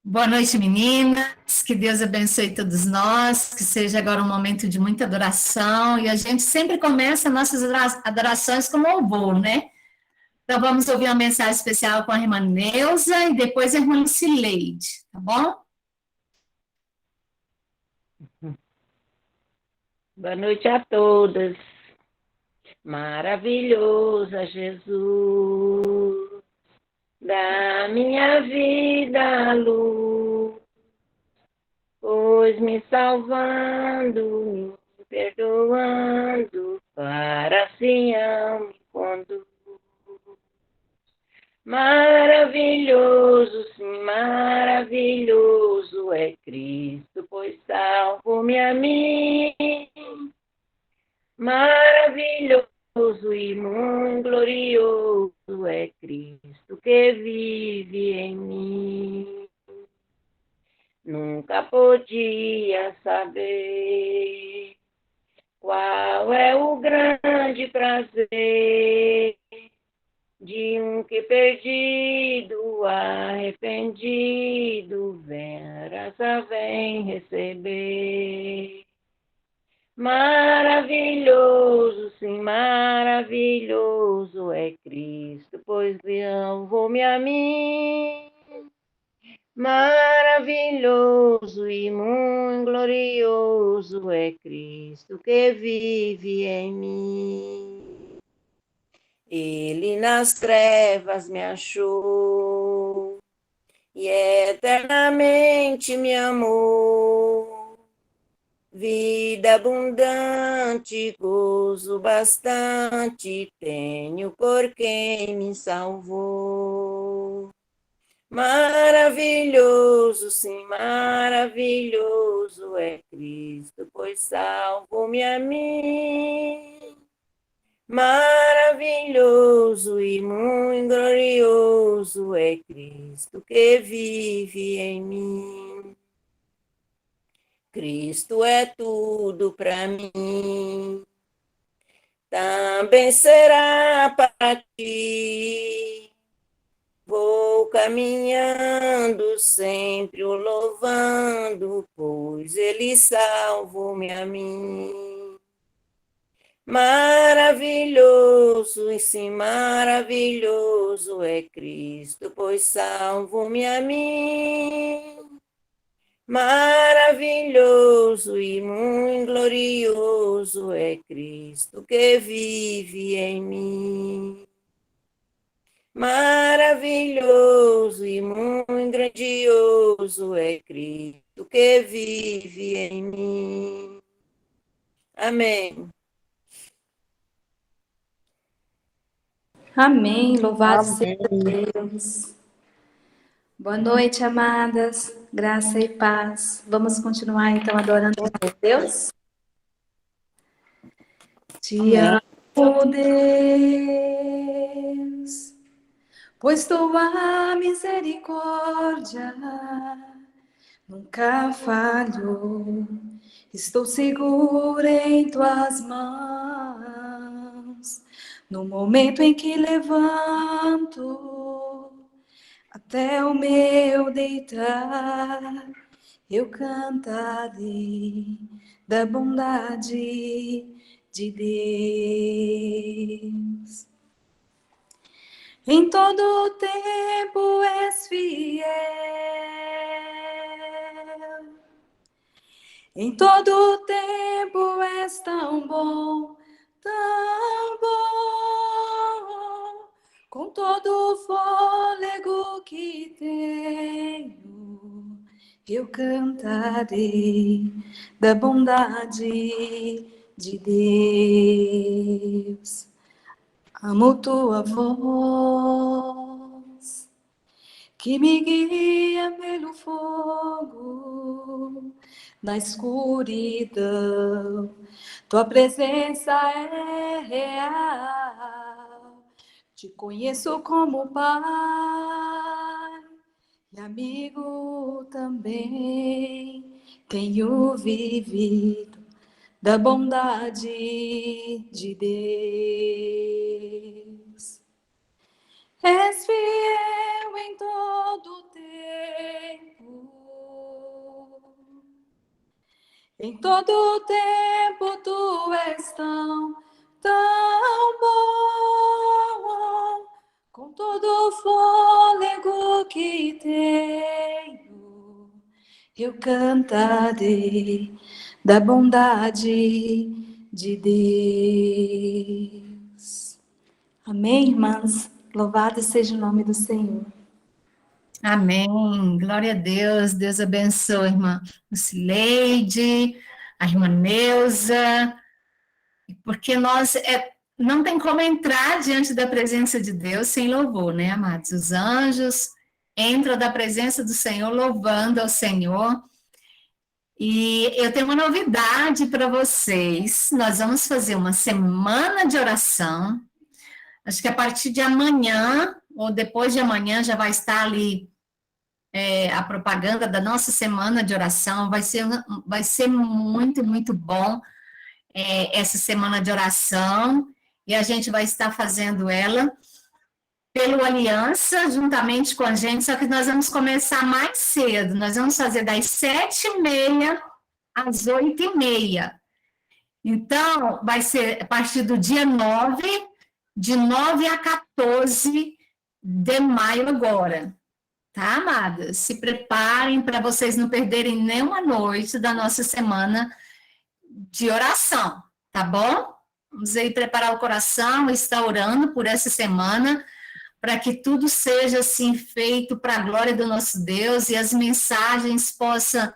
Boa noite, meninas. Que Deus abençoe todos nós. Que seja agora um momento de muita adoração. E a gente sempre começa nossas adorações com louvor, né? Então vamos ouvir uma mensagem especial com a irmã Neuza e depois a irmã Lucileide, tá bom? Boa noite a todas. Maravilhoso Jesus, da minha vida a luz, pois me salvando, me perdoando, para Sião me conduz. Maravilhoso, sim, maravilhoso é Cristo, pois salvo-me a mim. Maravilhoso e muito glorioso é Cristo que vive em mim. Nunca podia saber qual é o grande prazer de um que perdido, arrependido, graça vem receber. Maravilhoso, sim, maravilhoso é Cristo, pois salvou-me a mim. Maravilhoso e muito glorioso é Cristo que vive em mim. Ele nas trevas me achou e eternamente me amou. Vida abundante, gozo bastante, tenho por quem me salvou. Maravilhoso, sim, maravilhoso é Cristo, pois salvo-me a mim. Maravilhoso e muito glorioso é Cristo que vive em mim. Cristo é tudo para mim, também será para ti. Vou caminhando, sempre o louvando, pois ele salvou-me a mim. Maravilhoso e sim, maravilhoso é Cristo, pois salvo-me a mim. Maravilhoso e muito glorioso é Cristo que vive em mim. Maravilhoso e muito grandioso é Cristo que vive em mim. Amém. Amém, louvado seja Amém. Deus. Boa noite, amadas, graça e paz. Vamos continuar então adorando a Deus? Te Amém. amo, Deus, pois tua misericórdia nunca falhou. Estou segura em tuas mãos, no momento em que levanto até o meu deitar, eu cantarei da bondade de Deus. Em todo tempo és fiel, em todo tempo és tão bom, tão bom. Com todo o fôlego que tenho, eu cantarei da bondade de Deus. Amo tua voz, que me guia pelo fogo, na escuridão. Tua presença é real. Te conheço como Pai e amigo também. Tenho vivido da bondade de Deus. És fiel em todo tempo, Em todo o tempo tu és tão bom, com todo o fôlego que tenho, eu cantarei da bondade de Deus. Amém, irmãs? Louvado seja o nome do Senhor. Amém. Glória a Deus. Deus abençoe a irmã Lucileide, a irmã Neuza, porque não tem como entrar diante da presença de Deus sem louvor, né, amados? Os anjos entram da presença do Senhor louvando ao Senhor. E eu tenho uma novidade para vocês. Nós vamos fazer uma semana de oração. Acho que a partir de amanhã, ou depois de amanhã, já vai estar ali a propaganda da nossa semana de oração. Vai ser muito, muito bom essa semana de oração. E a gente vai estar fazendo ela pelo Aliança, juntamente com a gente, só que nós vamos começar mais cedo. Nós vamos fazer das 7h30 às 8h30. Então, vai ser a partir do dia 9, de 9 a 14 de maio agora. Tá, amadas? Se preparem para vocês não perderem nenhuma noite da nossa semana de oração, tá bom? Vamos aí preparar o coração, estar orando por essa semana, para que tudo seja assim feito para a glória do nosso Deus e as mensagens possam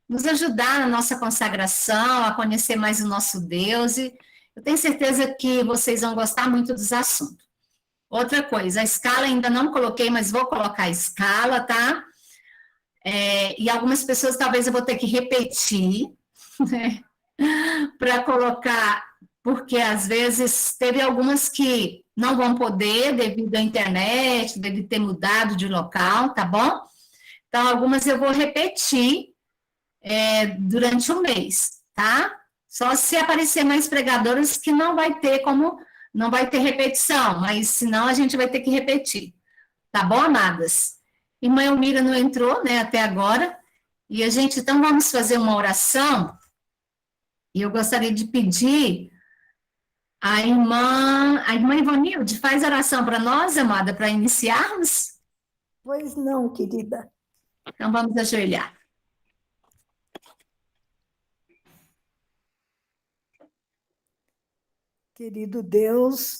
nos ajudar na nossa consagração, a conhecer mais o nosso Deus, e eu tenho certeza que vocês vão gostar muito dos assuntos. Outra coisa, a escala ainda não coloquei, mas vou colocar a escala, tá? E algumas pessoas talvez eu vou ter que repetir, né? Para colocar, porque às vezes teve algumas que não vão poder devido à internet, deve ter mudado de local, tá bom? Então, algumas eu vou repetir durante o mês, tá? Só se aparecer mais pregadores que não vai ter repetição, mas senão a gente vai ter que repetir. Tá bom, amadas? Irmã Elmira não entrou, né, até agora, e então vamos fazer uma oração, e eu gostaria de pedir a irmã Ivonilde, faz oração para nós, amada, para iniciarmos? Pois não, querida. Então vamos ajoelhar. Querido Deus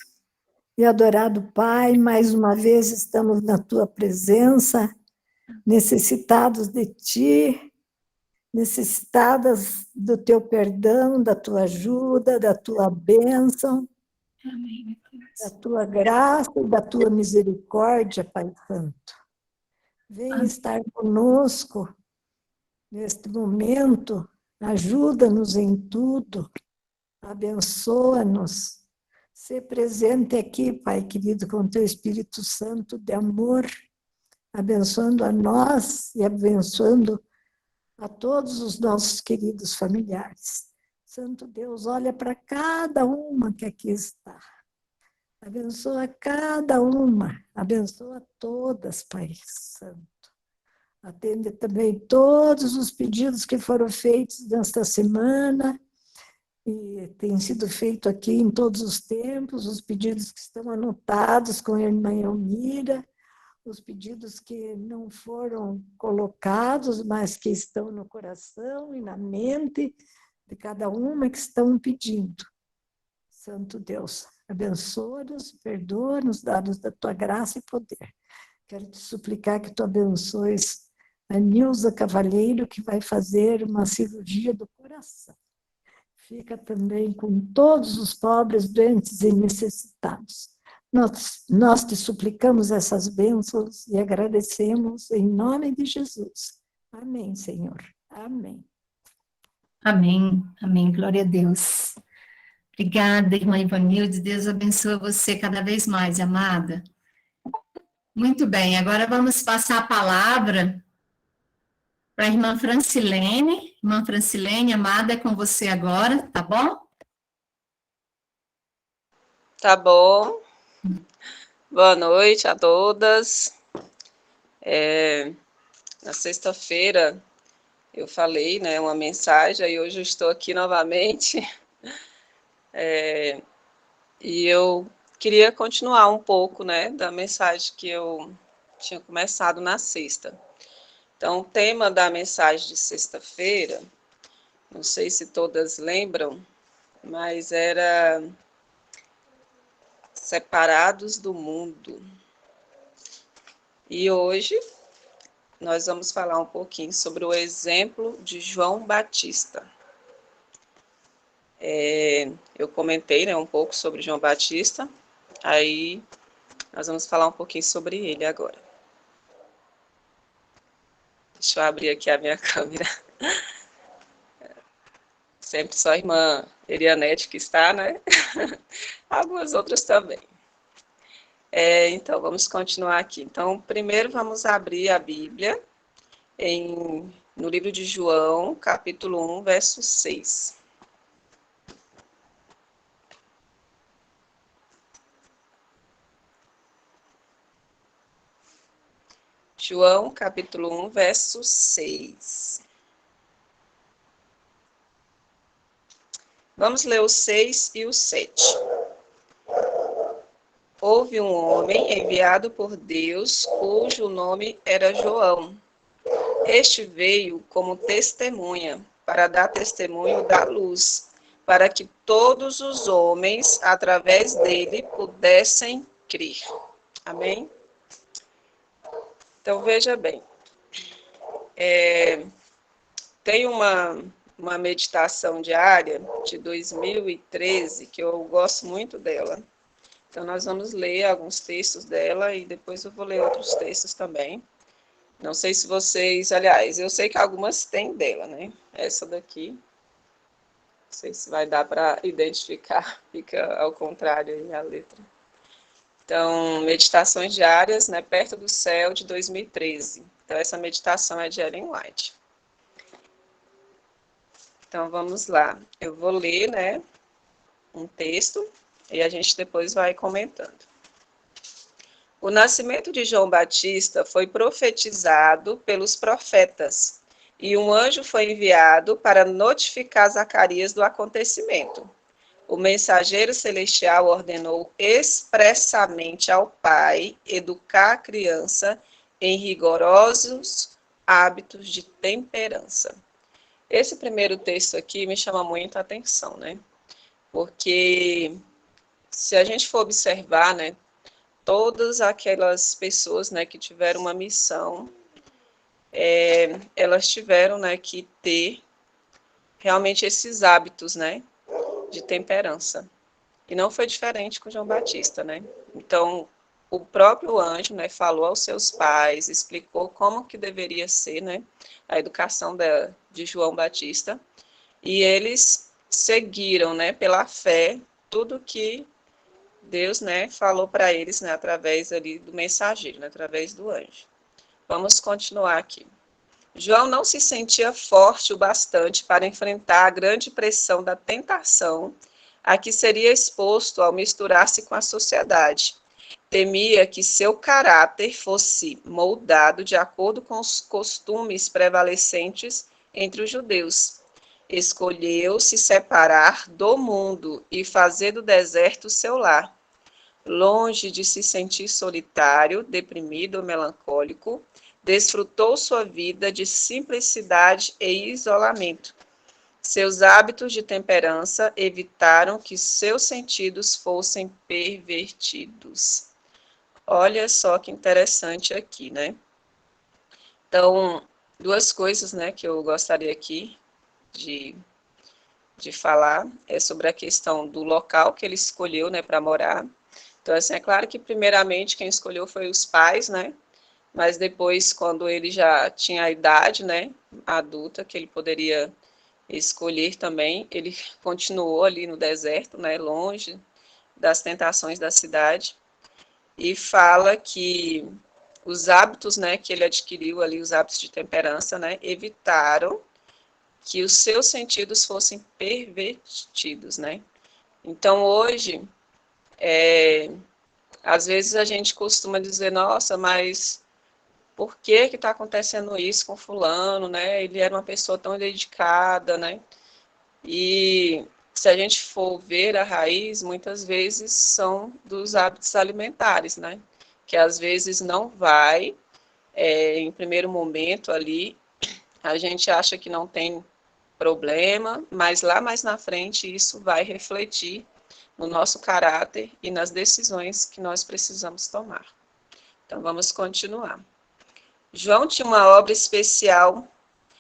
e adorado Pai, mais uma vez estamos na Tua presença, necessitados de Ti, necessitadas do Teu perdão, da Tua ajuda, da Tua bênção, Amém. da Tua graça e da Tua misericórdia, Pai Santo. Vem estar conosco neste momento, ajuda-nos em tudo, abençoa-nos. Ser presente aqui, Pai querido, com Teu Espírito Santo de amor, abençoando a nós e abençoando a todos os nossos queridos familiares. Santo Deus, olha para cada uma que aqui está. Abençoa cada uma, abençoa todas, Pai Santo. Atende também todos os pedidos que foram feitos nesta semana, e tem sido feito aqui em todos os tempos, os pedidos que estão anotados com a irmã Elmira, os pedidos que não foram colocados, mas que estão no coração e na mente de cada uma que estão pedindo. Santo Deus, abençoa-nos, perdoa-nos, dá-nos da Tua graça e poder. Quero te suplicar que Tu abençoes a Nilza Cavalheiro, que vai fazer uma cirurgia do coração. Fica também com todos os pobres, doentes e necessitados. Nós te suplicamos essas bênçãos e agradecemos em nome de Jesus. Amém, Senhor. Amém. Amém, amém, glória a Deus. Obrigada, irmã Ivanilde, Deus abençoe você cada vez mais, amada. Muito bem, agora vamos passar a palavra para a irmã Francilene. Irmã Francilene, amada, é com você agora, tá bom? Tá bom. Boa noite a todas. Na sexta-feira, eu falei, né, uma mensagem, e hoje eu estou aqui novamente, e eu queria continuar um pouco, né, da mensagem que eu tinha começado na sexta. Então, o tema da mensagem de sexta-feira, não sei se todas lembram, mas era separados do mundo. E hoje nós vamos falar um pouquinho sobre o exemplo de João Batista. Eu comentei, né, um pouco sobre João Batista, aí nós vamos falar um pouquinho sobre ele agora. Deixa eu abrir aqui a minha câmera. Sempre só a irmã Elianete que está, né? Algumas outras também. Então, vamos continuar aqui. Então, primeiro vamos abrir a Bíblia no livro de João, capítulo 1, verso 6. João, capítulo 1, verso 6. Vamos ler o 6 e o 7. Houve um homem enviado por Deus, cujo nome era João. Este veio como testemunha, para dar testemunho da luz, para que todos os homens, através dele, pudessem crer. Amém? Então, veja bem. Tem uma meditação diária de 2013, que eu gosto muito dela. Então, nós vamos ler alguns textos dela e depois eu vou ler outros textos também. Não sei se vocês, aliás, eu sei que algumas têm dela, né? Essa daqui, não sei se vai dar para identificar, fica ao contrário aí a letra. Então, meditações diárias, né, perto do céu, de 2013. Então, essa meditação é de Ellen White. Então, vamos lá. Eu vou ler, né, um texto e a gente depois vai comentando. O nascimento de João Batista foi profetizado pelos profetas, e um anjo foi enviado para notificar Zacarias do acontecimento. O mensageiro celestial ordenou expressamente ao pai educar a criança em rigorosos hábitos de temperança. Esse primeiro texto aqui me chama muito a atenção, né? Porque se a gente for observar, né, todas aquelas pessoas, né, que tiveram uma missão, elas tiveram, né, que ter realmente esses hábitos, né, de temperança. E não foi diferente com João Batista, né? Então, o próprio anjo, né, falou aos seus pais, explicou como que deveria ser, né, a educação de João Batista, e eles seguiram, né, pela fé, tudo que Deus, né, falou para eles, né, através ali do mensageiro, né, através do anjo. Vamos continuar aqui. João não se sentia forte o bastante para enfrentar a grande pressão da tentação a que seria exposto ao misturar-se com a sociedade. Temia que seu caráter fosse moldado de acordo com os costumes prevalecentes entre os judeus. Escolheu se separar do mundo e fazer do deserto seu lar. Longe de se sentir solitário, deprimido ou melancólico, desfrutou sua vida de simplicidade e isolamento. Seus hábitos de temperança evitaram que seus sentidos fossem pervertidos. Olha só que interessante aqui, né? Então, duas coisas, né, que eu gostaria aqui de falar é sobre a questão do local que ele escolheu, né, para morar. Então, assim, é claro que primeiramente quem escolheu foi os pais, né, mas depois, quando ele já tinha a idade, né, adulta, que ele poderia escolher também, ele continuou ali no deserto, né, longe das tentações da cidade, e fala que os hábitos, né, que ele adquiriu ali, os hábitos de temperança, né, evitaram que os seus sentidos fossem pervertidos, né. Então, hoje, às vezes a gente costuma dizer, nossa, mas por que está acontecendo isso com fulano, né? Ele era uma pessoa tão dedicada, né? E se a gente for ver a raiz, muitas vezes são dos hábitos alimentares, né? Que às vezes não vai, em primeiro momento ali, a gente acha que não tem problema, mas lá mais na frente isso vai refletir no nosso caráter e nas decisões que nós precisamos tomar. Então vamos continuar. João tinha uma obra especial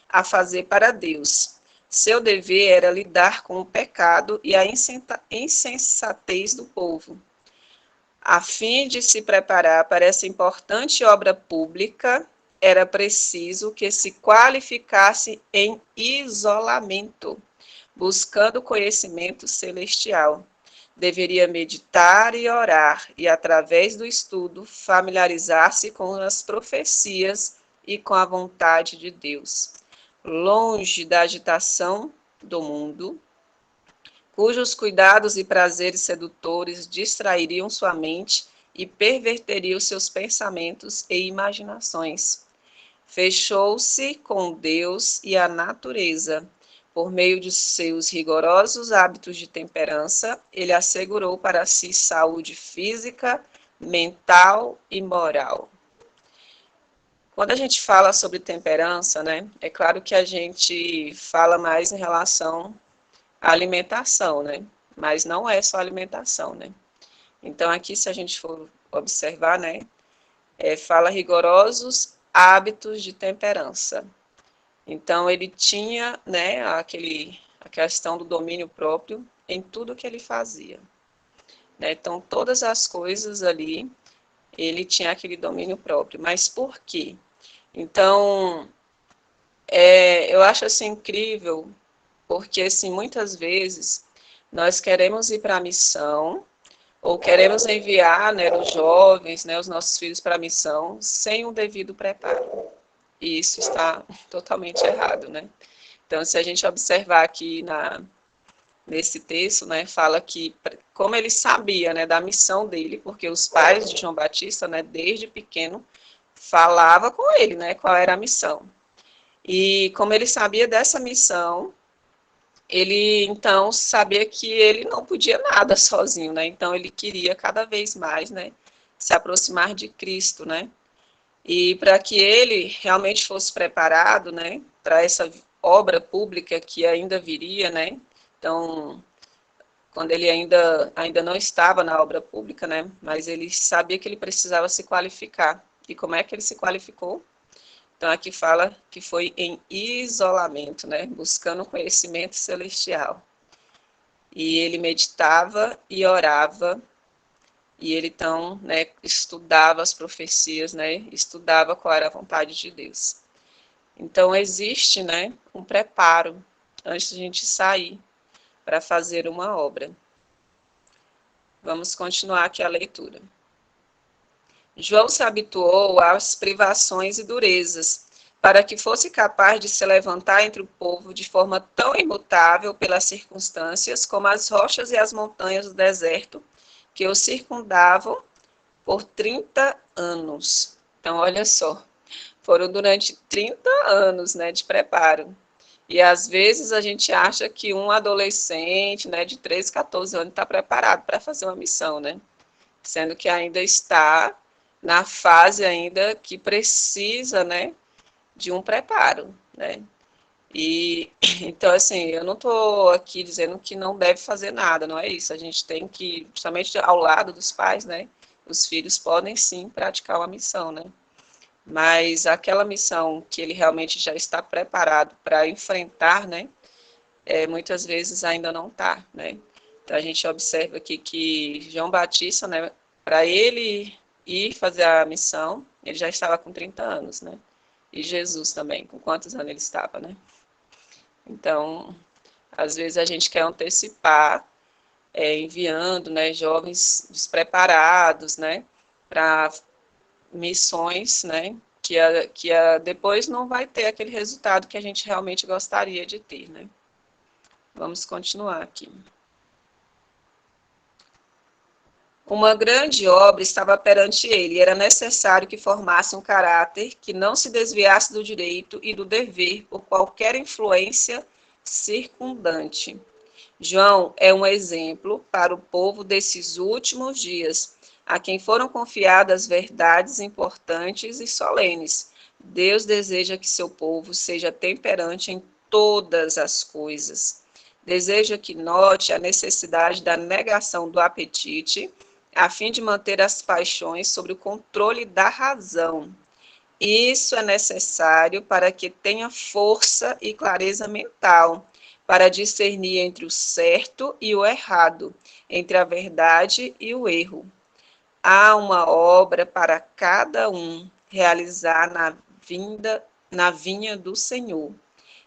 a fazer para Deus. Seu dever era lidar com o pecado e a insensatez do povo. A fim de se preparar para essa importante obra pública, era preciso que se qualificasse em isolamento, buscando conhecimento celestial. Deveria meditar e orar, e através do estudo, familiarizar-se com as profecias e com a vontade de Deus. Longe da agitação do mundo, cujos cuidados e prazeres sedutores distrairiam sua mente e perverteriam seus pensamentos e imaginações. Fechou-se com Deus e a natureza. Por meio de seus rigorosos hábitos de temperança, ele assegurou para si saúde física, mental e moral. Quando a gente fala sobre temperança, né, é claro que a gente fala mais em relação à alimentação, né, mas não é só alimentação, né. Então, aqui, se a gente for observar, né, fala rigorosos hábitos de temperança. Então, ele tinha, né, a questão do domínio próprio em tudo que ele fazia. Né? Então, todas as coisas ali, ele tinha aquele domínio próprio. Mas por quê? Então, eu acho assim incrível, porque assim, muitas vezes nós queremos ir para a missão, ou queremos enviar, né, os jovens, né, os nossos filhos para a missão, sem o devido preparo. E isso está totalmente errado, né? Então, se a gente observar aqui nesse texto, né, fala que, como ele sabia, né, da missão dele, porque os pais de João Batista, né, desde pequeno, falava com ele, né, qual era a missão. E como ele sabia dessa missão, ele, então, sabia que ele não podia nada sozinho, né? Então, ele queria cada vez mais, né, se aproximar de Cristo, né? E para que ele realmente fosse preparado, né, para essa obra pública que ainda viria, né? Então, quando ele ainda não estava na obra pública, né, mas ele sabia que ele precisava se qualificar. E como é que ele se qualificou? Então, aqui fala que foi em isolamento, né, buscando conhecimento celestial. E ele meditava e orava, e ele, então, né, estudava as profecias, né, estudava qual era a vontade de Deus. Então, existe, né, um preparo antes de a gente sair para fazer uma obra. Vamos continuar aqui a leitura. João se habituou às privações e durezas, para que fosse capaz de se levantar entre o povo de forma tão imutável pelas circunstâncias como as rochas e as montanhas do deserto, que o circundavam por 30 anos. Então, olha só, foram durante 30 anos, né, de preparo. E às vezes a gente acha que um adolescente, né, de 13, 14 anos está preparado para fazer uma missão, né? Sendo que ainda está na fase ainda que precisa, né, de um preparo, né? E então, assim, eu não estou aqui dizendo que não deve fazer nada, não é isso. A gente tem que, justamente ao lado dos pais, né, os filhos podem sim praticar uma missão, né? Mas aquela missão que ele realmente já está preparado para enfrentar, né, muitas vezes ainda não está, né? Então a gente observa aqui que João Batista, né, para ele ir fazer a missão, ele já estava com 30 anos, né? E Jesus também, com quantos anos ele estava, né? Então, às vezes a gente quer antecipar, enviando, né, jovens despreparados, né, para missões, né, que depois não vai ter aquele resultado que a gente realmente gostaria de ter, né. Vamos continuar aqui. Uma grande obra estava perante ele, e era necessário que formasse um caráter que não se desviasse do direito e do dever por qualquer influência circundante. João é um exemplo para o povo desses últimos dias, a quem foram confiadas verdades importantes e solenes. Deus deseja que seu povo seja temperante em todas as coisas. Deseja que note a necessidade da negação do apetite, a fim de manter as paixões sob o controle da razão. Isso é necessário para que tenha força e clareza mental, para discernir entre o certo e o errado, entre a verdade e o erro. Há uma obra para cada um realizar na vinha do Senhor,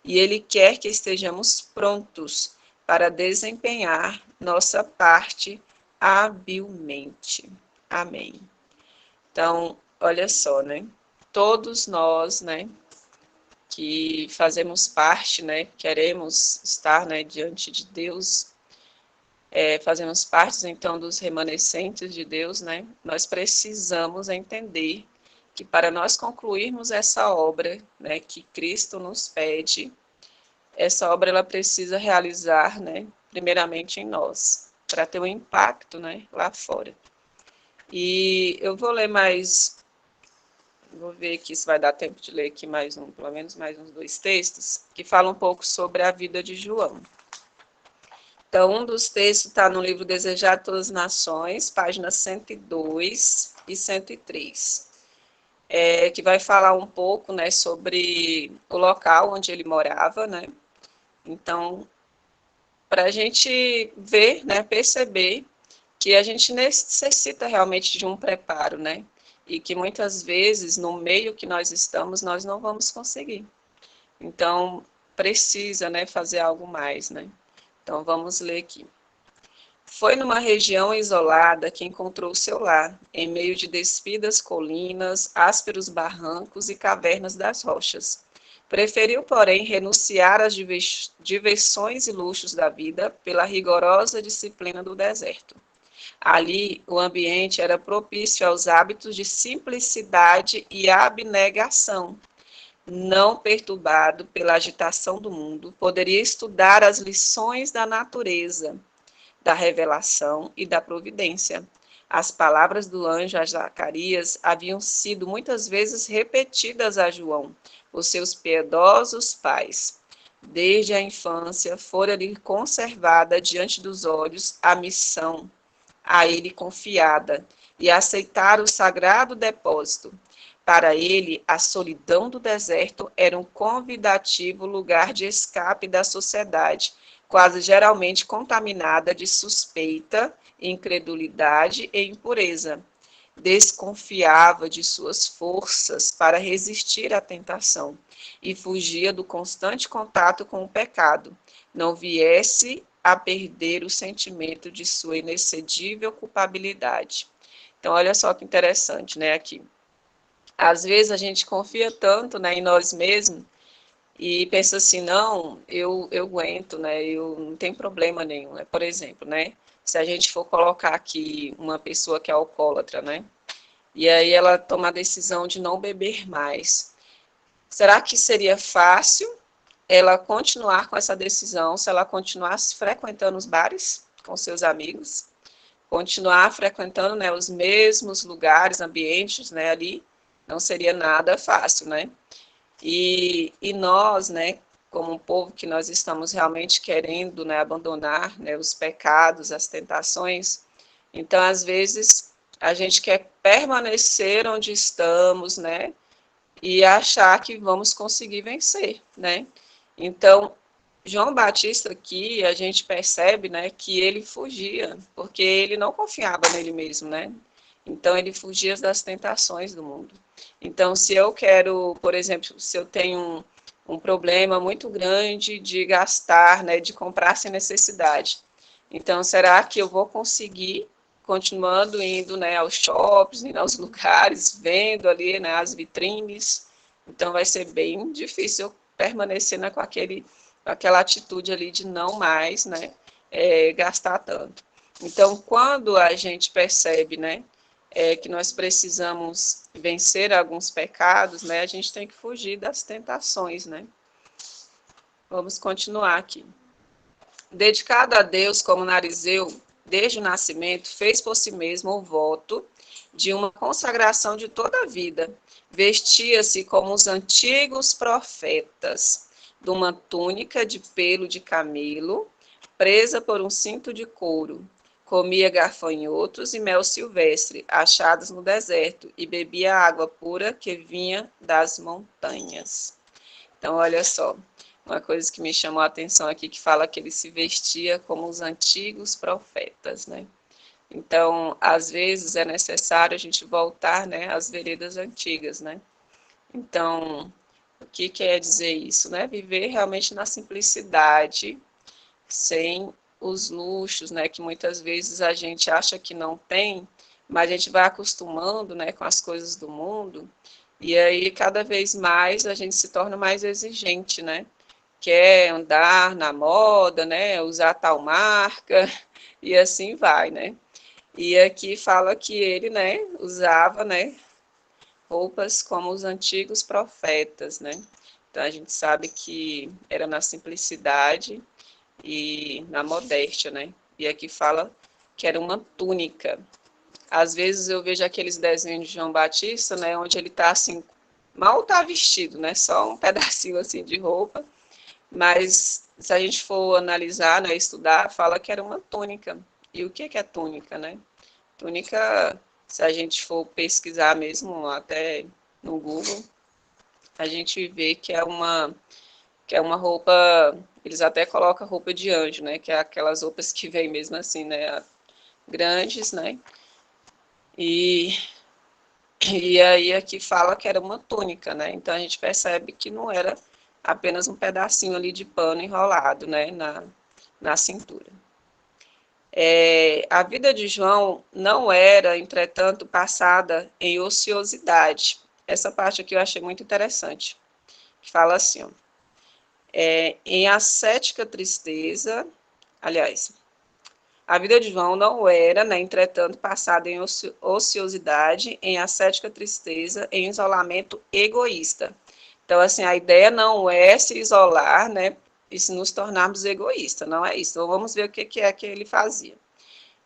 e Ele quer que estejamos prontos para desempenhar nossa parte habilmente. Amém. Então, olha só, né? Todos nós, né, que fazemos parte, né, queremos estar, né, diante de Deus, fazemos parte, então, dos remanescentes de Deus, né, nós precisamos entender que para nós concluirmos essa obra, né, que Cristo nos pede, essa obra ela precisa realizar, né, primeiramente em nós, para ter um impacto, né, lá fora. E eu vou ler mais, vou ver aqui se vai dar tempo de ler aqui mais pelo menos mais uns 2 textos, que falam um pouco sobre a vida de João. Então, um dos textos está no livro Desejar Todas as Nações, páginas 102 e 103, que vai falar um pouco, né, sobre o local onde ele morava, né. Então, para a gente ver, né, perceber que a gente necessita realmente de um preparo, né, e que muitas vezes, no meio que nós estamos, nós não vamos conseguir. Então, precisa, né, fazer algo mais, né. Então, vamos ler aqui. Foi numa região isolada que encontrou seu lar, em meio de despidas colinas, ásperos barrancos e cavernas das rochas. Preferiu, porém, renunciar às diversões e luxos da vida pela rigorosa disciplina do deserto. Ali, o ambiente era propício aos hábitos de simplicidade e abnegação. Não perturbado pela agitação do mundo, poderia estudar as lições da natureza, da revelação e da providência. As palavras do anjo a Zacarias haviam sido muitas vezes repetidas a João, os seus piedosos pais. Desde a infância, fora-lhe conservada diante dos olhos a missão a ele confiada e aceitar o sagrado depósito. Para ele, a solidão do deserto era um convidativo lugar de escape da sociedade, quase geralmente contaminada de suspeita, incredulidade e impureza. Desconfiava de suas forças para resistir à tentação e fugia do constante contato com o pecado, não viesse a perder o sentimento de sua inexcedível culpabilidade. Então, olha só que interessante, né, aqui. Às vezes a gente confia tanto, né, em nós mesmos e pensa assim, não, eu aguento, né, eu não tem problema nenhum, né? Por exemplo, né, se a gente for colocar aqui uma pessoa que é alcoólatra, né, e aí ela toma a decisão de não beber mais, será que seria fácil ela continuar com essa decisão se ela continuasse frequentando os bares com seus amigos, continuar frequentando, né, os mesmos lugares, ambientes, né, ali? Não seria nada fácil, né? E nós, né, como um povo que nós estamos realmente querendo, né, abandonar, né, os pecados, as tentações, então, às vezes, a gente quer permanecer onde estamos, né, e achar que vamos conseguir vencer, né? Então, João Batista aqui, a gente percebe, né, que ele fugia, porque ele não confiava nele mesmo, né? Então, ele fugia das tentações do mundo. Então, se eu quero, por exemplo, se eu tenho um problema muito grande de gastar, né, de comprar sem necessidade, então, será que eu vou conseguir, continuando indo, né, aos shoppings, indo aos lugares, vendo ali, né, as vitrines? Então, vai ser bem difícil eu permanecer, né, com aquela atitude ali de não mais, né, gastar tanto. Então, quando a gente percebe, né, que nós precisamos vencer alguns pecados, né, a gente tem que fugir das tentações, né? Vamos continuar aqui. Dedicado a Deus como Narizeu, desde o nascimento, fez por si mesmo o voto de uma consagração de toda a vida. Vestia-se como os antigos profetas, de uma túnica de pelo de camelo, presa por um cinto de couro. Comia gafanhotos e mel silvestre, achados no deserto, e bebia água pura que vinha das montanhas. Então, olha só, uma coisa que me chamou a atenção aqui, que fala que ele se vestia como os antigos profetas, né? Então, às vezes é necessário a gente voltar, né, às veredas antigas, né? Então, o que quer dizer isso, né? Viver realmente na simplicidade, sem os luxos, né, que muitas vezes a gente acha que não tem, mas a gente vai acostumando, né, com as coisas do mundo, e aí cada vez mais a gente se torna mais exigente, né? Quer andar na moda, né, usar tal marca, e assim vai, né? E aqui fala que ele, né, usava, né, roupas como os antigos profetas, né? Então a gente sabe que era na simplicidade e na modéstia, né? E aqui fala que era uma túnica. Às vezes eu vejo aqueles desenhos de João Batista, né, onde ele está assim, mal está vestido, né, só um pedacinho assim de roupa, mas se a gente for analisar, né, estudar, fala que era uma túnica. E o que é túnica, né? Túnica, se a gente for pesquisar mesmo, até no Google, a gente vê que é uma roupa, eles até colocam roupa de anjo, né, que é aquelas roupas que vêm mesmo assim, né, grandes, né, e, e aí aqui fala que era uma túnica, né, então a gente percebe que não era apenas um pedacinho ali de pano enrolado, né, na cintura. A vida de João não era, entretanto, passada em ociosidade. Essa parte aqui eu achei muito interessante, que fala assim, ó, em ascética tristeza, aliás, a vida de João não era, né, entretanto, passada em ociosidade, em ascética tristeza, em isolamento egoísta. Então, assim, a ideia não é se isolar, né, e se nos tornarmos egoístas, não é isso. Então, vamos ver o que é que ele fazia.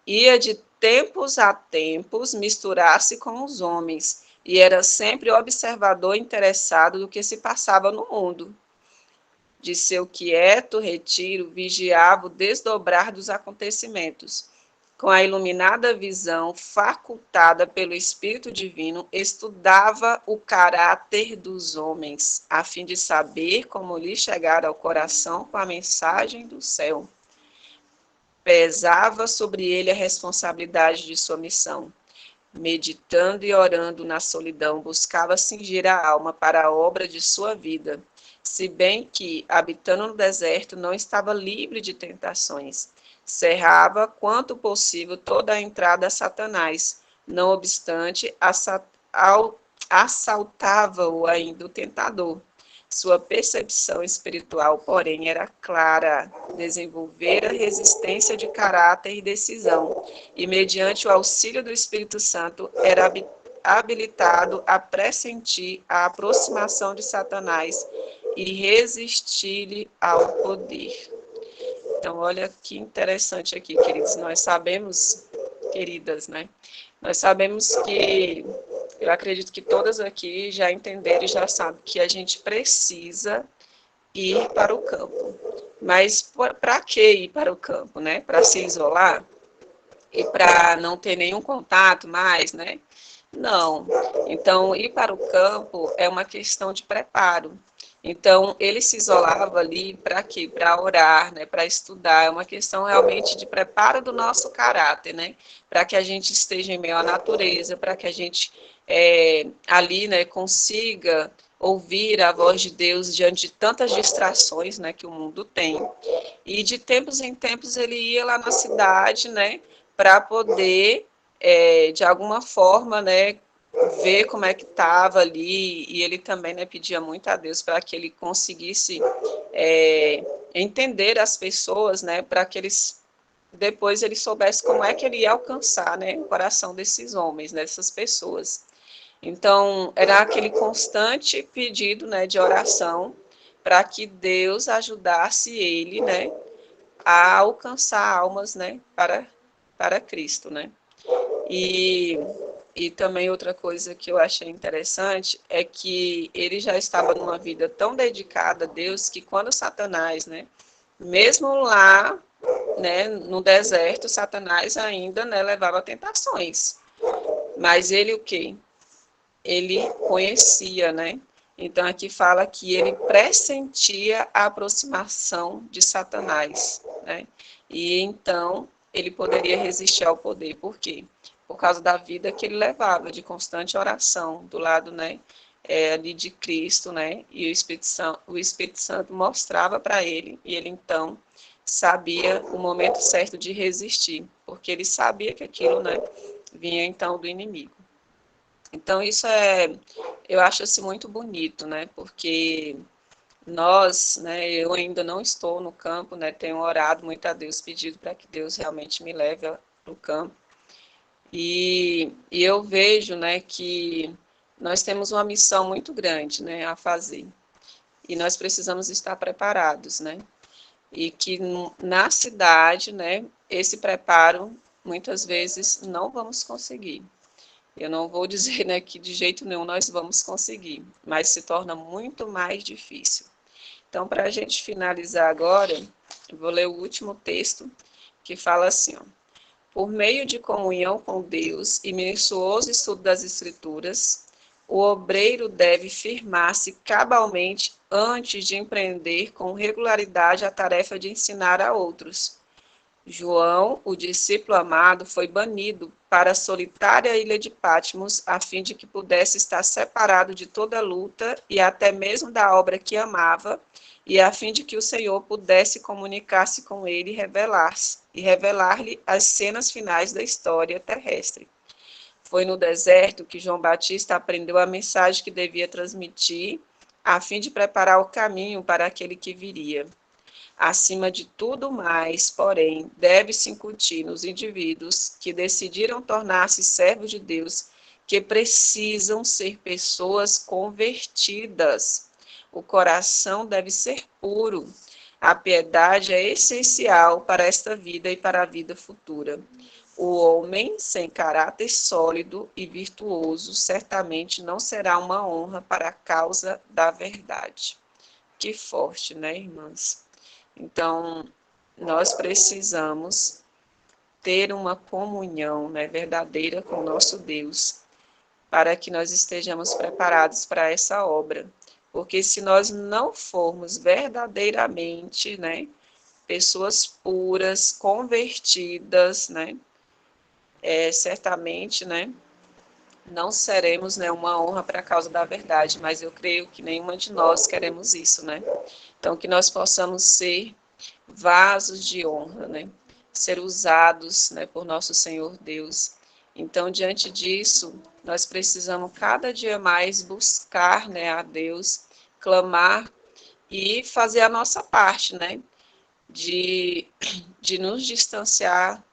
Ia de tempos a tempos misturar-se com os homens, e era sempre observador interessado do que se passava no mundo. De seu quieto retiro, vigiava o desdobrar dos acontecimentos. Com a iluminada visão facultada pelo Espírito Divino, estudava o caráter dos homens, a fim de saber como lhe chegar ao coração com a mensagem do céu. Pesava sobre ele a responsabilidade de sua missão. Meditando e orando na solidão, buscava cingir a alma para a obra de sua vida, se bem que, habitando no deserto, não estava livre de tentações. Cerrava, quanto possível, toda a entrada a Satanás. Não obstante, assaltava-o ainda o tentador. Sua percepção espiritual, porém, era clara, desenvolvera resistência de caráter e decisão, e, mediante o auxílio do Espírito Santo, era habilitado a pressentir a aproximação de Satanás e resistir-lhe ao poder. Então, olha que interessante aqui, queridos. Nós sabemos, queridas, né? Nós sabemos que, eu acredito que todas aqui já entenderam e já sabem que a gente precisa ir para o campo. Mas para que ir para o campo, né? Para se isolar e para não ter nenhum contato mais, né? Não. Então, ir para o campo é uma questão de preparo. Então, ele se isolava ali para quê? Para orar, né? Para estudar. É uma questão realmente de preparo do nosso caráter, né? Para que a gente esteja em meio à natureza, para que a gente ali, né, consiga ouvir a voz de Deus diante de tantas distrações, né, que o mundo tem. E de tempos em tempos ele ia lá na cidade, né, para poder, de alguma forma, né, ver como é que estava ali, e ele também, né, pedia muito a Deus para que ele conseguisse entender as pessoas, né, para que eles depois ele soubesse como é que ele ia alcançar, né, o coração desses homens, dessas pessoas. Então, era aquele constante pedido, né, de oração para que Deus ajudasse ele, né, a alcançar almas, né, para Cristo, né. E, e também outra coisa que eu achei interessante é que ele já estava numa vida tão dedicada a Deus que quando Satanás, né, mesmo lá, né, no deserto, Satanás ainda, né, levava tentações. Mas ele o quê? Ele conhecia, né? Então aqui fala que ele pressentia a aproximação de Satanás, né? E então ele poderia resistir ao poder. Por quê? Por causa da vida que ele levava de constante oração do lado, né, ali de Cristo, né? E o Espírito Santo mostrava para ele e ele então sabia o momento certo de resistir, porque ele sabia que aquilo, né, vinha então do inimigo. Então, eu acho assim muito bonito, né, porque nós, né, eu ainda não estou no campo, né, tenho orado muito a Deus, pedido para que Deus realmente me leve para o campo, e eu vejo, né, que nós temos uma missão muito grande, né, a fazer, e nós precisamos estar preparados, né, e que na cidade, né, esse preparo, muitas vezes, não vamos conseguir. Eu não vou dizer, né, que de jeito nenhum nós vamos conseguir, mas se torna muito mais difícil. Então, para a gente finalizar agora, eu vou ler o último texto, que fala assim, ó, por meio de comunhão com Deus e minucioso estudo das Escrituras, o obreiro deve firmar-se cabalmente antes de empreender com regularidade a tarefa de ensinar a outros. João, o discípulo amado, foi banido para a solitária ilha de Patmos, a fim de que pudesse estar separado de toda luta e até mesmo da obra que amava, e a fim de que o Senhor pudesse comunicar-se com ele e revelar-lhe as cenas finais da história terrestre. Foi no deserto que João Batista aprendeu a mensagem que devia transmitir, a fim de preparar o caminho para aquele que viria. Acima de tudo mais, porém, deve-se incutir nos indivíduos que decidiram tornar-se servos de Deus, que precisam ser pessoas convertidas. O coração deve ser puro. A piedade é essencial para esta vida e para a vida futura. O homem sem caráter sólido e virtuoso certamente não será uma honra para a causa da verdade. Que forte, né, irmãs? Então, nós precisamos ter uma comunhão, né, verdadeira com o nosso Deus, para que nós estejamos preparados para essa obra. Porque se nós não formos verdadeiramente, né, pessoas puras, convertidas, né, certamente, né, não seremos, né, uma honra para a causa da verdade, mas eu creio que nenhuma de nós queremos isso, né? Então, que nós possamos ser vasos de honra, né? Ser usados, né, por nosso Senhor Deus. Então, diante disso, nós precisamos cada dia mais buscar, né, a Deus, clamar e fazer a nossa parte, né? De nos distanciar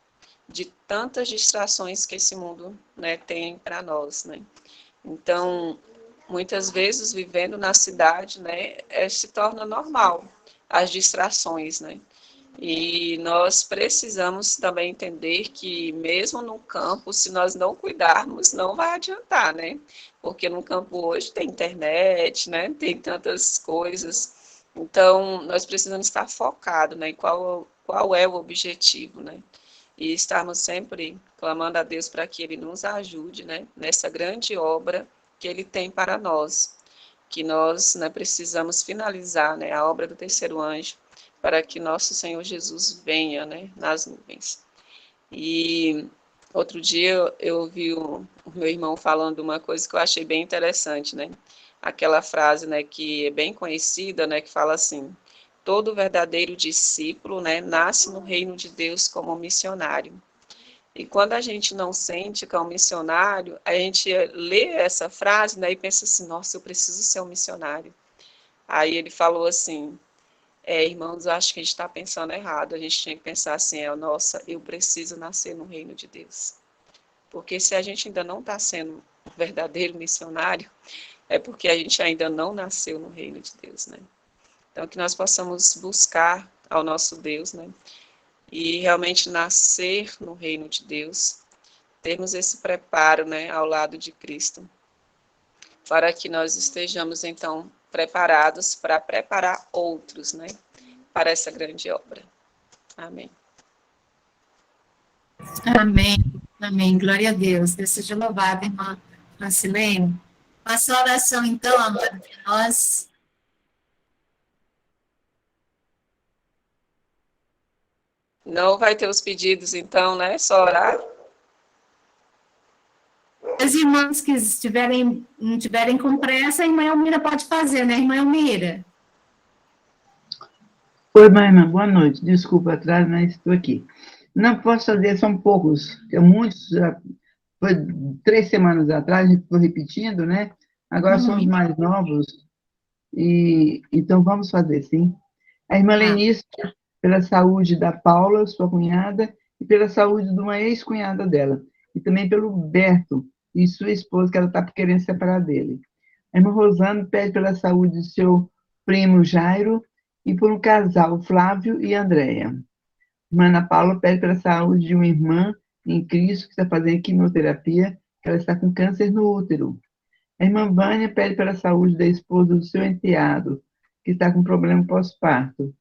de tantas distrações que esse mundo, né, tem para nós, né? Então, muitas vezes, vivendo na cidade, né, se torna normal as distrações, né? E nós precisamos também entender que, mesmo no campo, se nós não cuidarmos, não vai adiantar, né? Porque no campo hoje tem internet, né? Tem tantas coisas. Então, nós precisamos estar focados, né? Em qual é o objetivo, né? E estarmos sempre clamando a Deus para que Ele nos ajude, né? Nessa grande obra que Ele tem para nós. Que nós, né, precisamos finalizar, né, a obra do terceiro anjo, para que nosso Senhor Jesus venha, né, nas nuvens. E outro dia eu ouvi o meu irmão falando uma coisa que eu achei bem interessante, né? Aquela frase, né, que é bem conhecida, né, que fala assim: todo verdadeiro discípulo, né, nasce no reino de Deus como missionário. E quando a gente não sente que é um missionário, a gente lê essa frase, né, e pensa assim: nossa, eu preciso ser um missionário. Aí ele falou assim: Irmãos, eu acho que a gente está pensando errado. A gente tinha que pensar assim, nossa, eu preciso nascer no reino de Deus. Porque se a gente ainda não está sendo um verdadeiro missionário, é porque a gente ainda não nasceu no reino de Deus, né? Então, que nós possamos buscar ao nosso Deus, né? E realmente nascer no reino de Deus, termos esse preparo, né, ao lado de Cristo, para que nós estejamos, então, preparados para preparar outros, né, para essa grande obra. Amém. Amém, amém, glória a Deus. Deus seja louvado, irmã Francilene. Faça a oração, então, amada de nós. Não vai ter os pedidos, então, né, só orar. As irmãs que não tiverem com pressa, a irmã Elmira pode fazer, né, irmã Elmira? Oi, minha irmã, boa noite. Desculpa atrás, mas estou aqui. Não posso fazer, são poucos. Muitos, foi 3 semanas atrás, a gente ficou repetindo, né? Agora são os mais novos, e então vamos fazer, sim. A irmã Lenice, pela saúde da Paula, sua cunhada, e pela saúde de uma ex-cunhada dela. E também pelo Berto e sua esposa, que ela está querendo separar dele. A irmã Rosana pede pela saúde de seu primo Jairo e por um casal, Flávio e Andréia. A irmã Ana Paula pede pela saúde de uma irmã em Cristo que está fazendo quimioterapia, que ela está com câncer no útero. A irmã Vânia pede pela saúde da esposa do seu enteado, que está com problema pós-parto.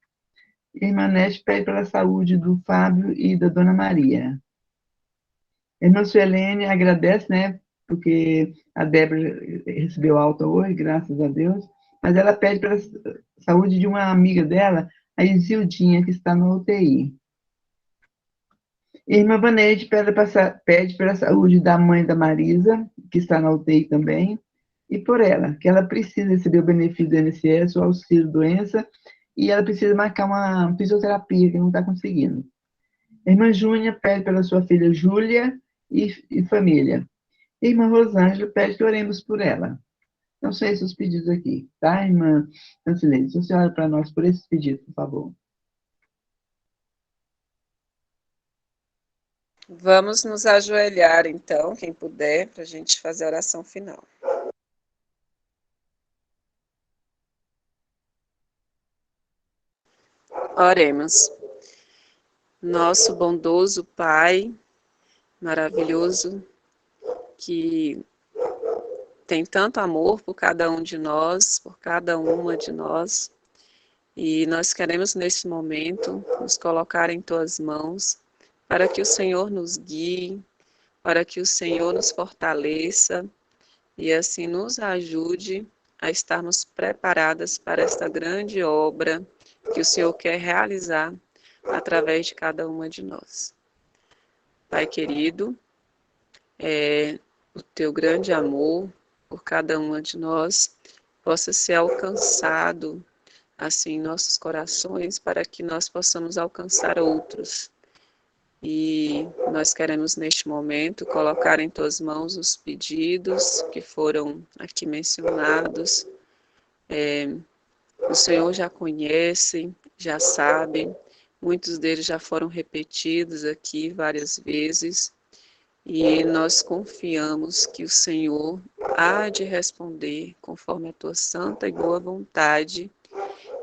E a irmã Nete pede pela saúde do Fábio e da Dona Maria. A irmã Suelene agradece, né, porque a Débora recebeu alta hoje, graças a Deus, mas ela pede pela saúde de uma amiga dela, a Isildinha, que está na UTI. A irmã Vaneide pede pela saúde da mãe da Marisa, que está na UTI também, e por ela, que ela precisa receber o benefício do INSS, o auxílio doença, e ela precisa marcar uma fisioterapia, que não está conseguindo. A irmã Júnia pede pela sua filha Júlia e família. A irmã Rosângela pede que oremos por ela. Então, são esses os pedidos aqui, tá, irmã Francilene? Se você olha para nós por esses pedidos, por favor. Vamos nos ajoelhar, então, quem puder, para a gente fazer a oração final. Oremos. Nosso bondoso Pai, maravilhoso, que tem tanto amor por cada um de nós, por cada uma de nós, e nós queremos nesse momento nos colocar em Tuas mãos, para que o Senhor nos guie, para que o Senhor nos fortaleça e assim nos ajude a estarmos preparadas para esta grande obra que o Senhor quer realizar através de cada uma de nós. Pai querido, o Teu grande amor por cada uma de nós possa ser alcançado assim em nossos corações, para que nós possamos alcançar outros. E nós queremos neste momento colocar em Tuas mãos os pedidos que foram aqui mencionados. O Senhor já conhece, já sabe, muitos deles já foram repetidos aqui várias vezes, e nós confiamos que o Senhor há de responder conforme a Tua santa e boa vontade,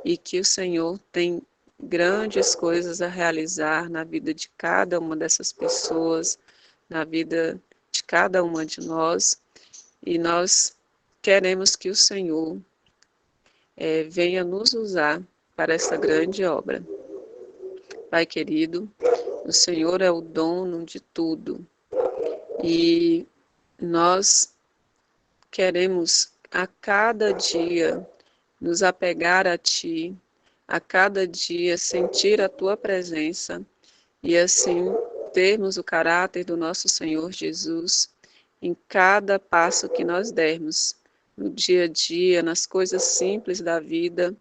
e que o Senhor tem grandes coisas a realizar na vida de cada uma dessas pessoas, na vida de cada uma de nós, e nós queremos que o Senhor venha nos usar para essa grande obra. Pai querido, o Senhor é o dono de tudo, e nós queremos a cada dia nos apegar a Ti, a cada dia sentir a Tua presença e assim termos o caráter do nosso Senhor Jesus em cada passo que nós dermos, no dia a dia, nas coisas simples da vida,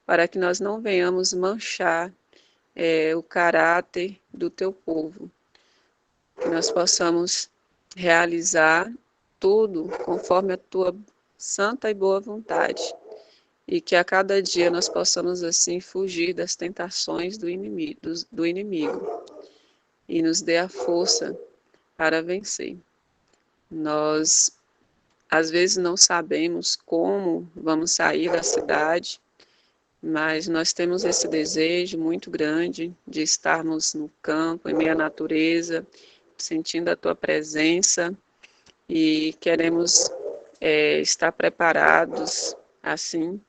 para que nós não venhamos manchar o caráter do Teu povo, que nós possamos realizar tudo conforme a Tua santa e boa vontade. e que a cada dia nós possamos, assim, fugir das tentações do inimigo e nos dê a força para vencer. Nós, às vezes, não sabemos como vamos sair da cidade, mas nós temos esse desejo muito grande de estarmos no campo, em meio à natureza, sentindo a tua presença, e queremos estar preparados, assim,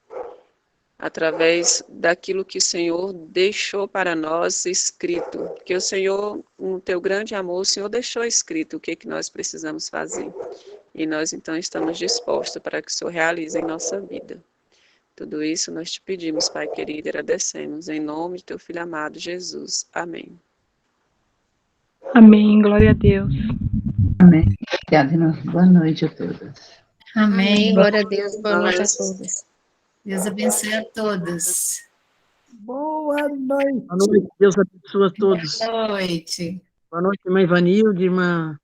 através daquilo que o Senhor deixou para nós escrito, que o Senhor, no teu grande amor, o Senhor deixou escrito o que nós precisamos fazer, e nós então estamos dispostos para que o Senhor realize em nossa vida. Tudo isso nós te pedimos, Pai querido, e agradecemos, em nome de teu Filho amado, Jesus. Amém. Amém, glória a Deus. Amém. Obrigada, irmã. Boa noite a todas. Amém. Glória a Deus, boa noite a todos. Deus abençoe a todos. Boa noite. Boa noite, Deus abençoe a todos. Boa noite. Boa noite, irmã Ivanilde, irmã